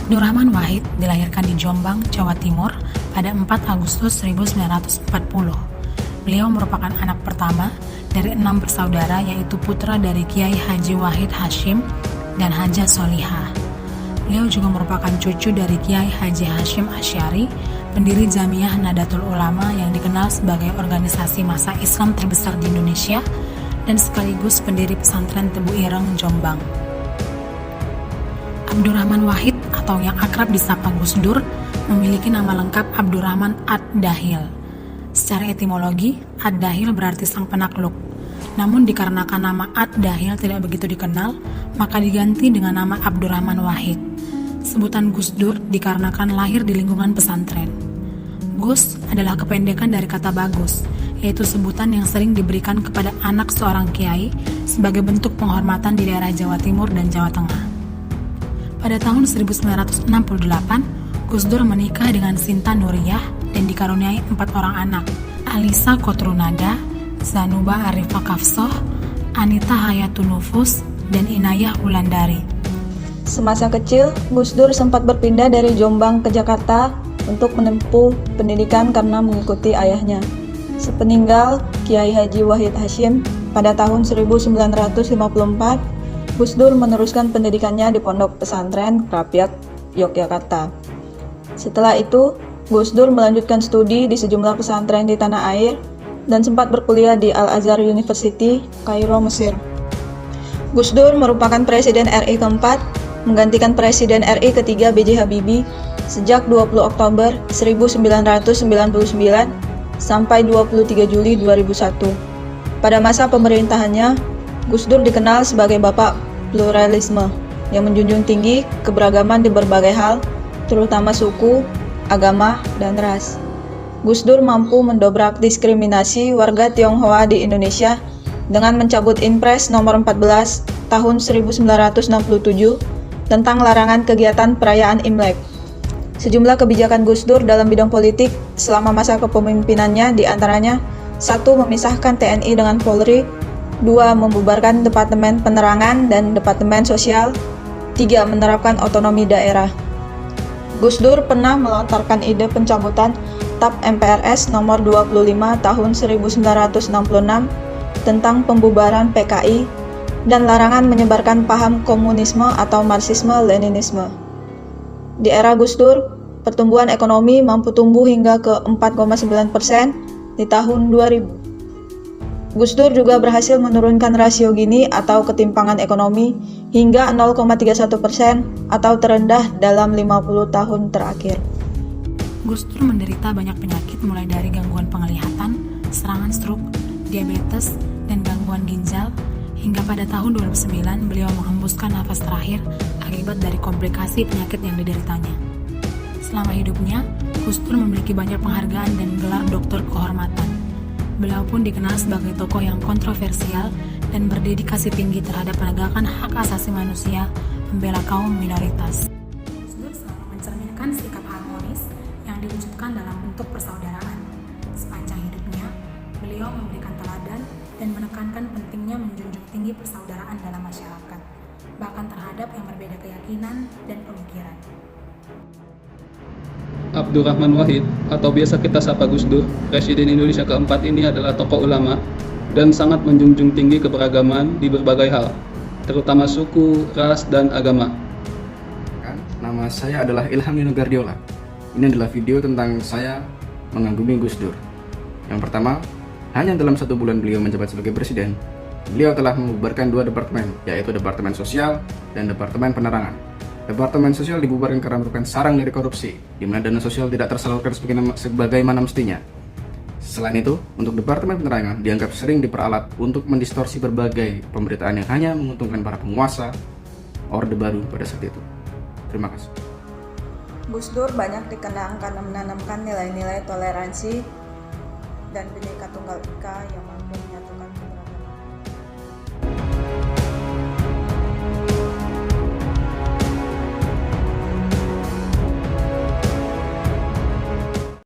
Abdurrahman Wahid dilahirkan di Jombang, Jawa Timur pada 4 Agustus 1940. Beliau merupakan anak pertama dari 6 bersaudara, yaitu putra dari Kiai Haji Wahid Hashim dan Hajah Solihah. Beliau juga merupakan cucu dari Kiai Haji Hashim Asy'ari, pendiri Jamiah Nahdlatul Ulama yang dikenal sebagai organisasi massa Islam terbesar di Indonesia dan sekaligus pendiri pesantren Tebu Ireng, Jombang. Abdurrahman Wahid atau yang akrab disapa Gus Dur memiliki nama lengkap Abdurrahman Ad-Dahil. Secara etimologi, Ad-Dahil berarti sang penakluk. Namun dikarenakan nama Ad-Dahil tidak begitu dikenal, maka diganti dengan nama Abdurrahman Wahid. Sebutan Gus Dur dikarenakan lahir di lingkungan pesantren. Gus adalah kependekan dari kata bagus, yaitu sebutan yang sering diberikan kepada anak seorang kiai sebagai bentuk penghormatan di daerah Jawa Timur dan Jawa Tengah. Pada tahun 1968, Gus Dur menikah dengan Sinta Nuriyah dan dikaruniai 4 orang anak, Alisa Kotrunada, Zanuba Arifah Kafsoh, Anita Hayatun Nufus, dan Inayah Wulandari. Semasa kecil, Gus Dur sempat berpindah dari Jombang ke Jakarta untuk menempuh pendidikan karena mengikuti ayahnya. Sepeninggal Kiai Haji Wahid Hashim pada tahun 1954, Gus Dur meneruskan pendidikannya di Pondok Pesantren Krapyak, Yogyakarta. Setelah itu, Gus Dur melanjutkan studi di sejumlah pesantren di tanah air dan sempat berkuliah di Al-Azhar University, Kairo, Mesir. Gus Dur merupakan Presiden RI keempat, menggantikan Presiden RI ketiga B.J. Habibie sejak 20 Oktober 1999 sampai 23 Juli 2001. Pada masa pemerintahannya, Gus Dur dikenal sebagai bapak pluralisme yang menjunjung tinggi keberagaman di berbagai hal, terutama suku, agama, dan ras. Gus Dur mampu mendobrak diskriminasi warga Tionghoa di Indonesia dengan mencabut Inpres nomor 14 tahun 1967 tentang larangan kegiatan perayaan Imlek. Sejumlah kebijakan Gus Dur dalam bidang politik selama masa kepemimpinannya diantaranya: 1. Memisahkan TNI dengan Polri, 2. Membubarkan Departemen Penerangan dan Departemen Sosial, 3. Menerapkan otonomi daerah. Gus Dur pernah melontarkan ide pencabutan TAP MPRS nomor 25 tahun 1966 tentang pembubaran PKI dan larangan menyebarkan paham komunisme atau Marxisme-Leninisme. Di era Gus Dur, pertumbuhan ekonomi mampu tumbuh hingga ke 4,9% di tahun 2000. Gus Dur juga berhasil menurunkan rasio Gini atau ketimpangan ekonomi hingga 0,31% atau terendah dalam 50 tahun terakhir. Gus Dur menderita banyak penyakit mulai dari gangguan penglihatan, serangan stroke, diabetes, dan gangguan ginjal, hingga pada tahun 2009 beliau menghembuskan nafas terakhir akibat dari komplikasi penyakit yang dideritanya. Selama hidupnya, Gus Dur memiliki banyak penghargaan dan gelar doktor kehormatan. Beliau pun dikenal sebagai tokoh yang kontroversial dan berdedikasi tinggi terhadap penegakan hak asasi manusia, membela kaum minoritas. Gus Dur selalu mencerminkan sikap harmonis yang diwujudkan dalam bentuk persaudaraan. Sepanjang hidupnya, beliau memberikan teladan dan menekankan pentingnya menjunjung tinggi persaudaraan dalam masyarakat, bahkan terhadap yang berbeda keyakinan dan pemikiran. Abdurrahman Wahid atau biasa kita sapa Gus Dur, Presiden Indonesia keempat ini adalah tokoh ulama dan sangat menjunjung tinggi keberagaman di berbagai hal, terutama suku, ras, dan agama. Nama saya adalah Ilham Nino Gardiola. Ini adalah video tentang saya mengagumi Gus Dur. Yang pertama, hanya dalam 1 bulan beliau menjabat sebagai presiden, beliau telah membubarkan 2 departemen, yaitu Departemen Sosial dan Departemen Penerangan. Departemen Sosial dibubarkan karena merupakan sarang dari korupsi, di mana dana sosial tidak tersalurkan sebagaimana mestinya. Selain itu, untuk Departemen Penerangan dianggap sering diperalat untuk mendistorsi berbagai pemberitaan yang hanya menguntungkan para penguasa Orde Baru pada saat itu. Terima kasih. Gus Dur banyak dikenang karena menanamkan nilai-nilai toleransi dan Bhinneka Tunggal Ika yang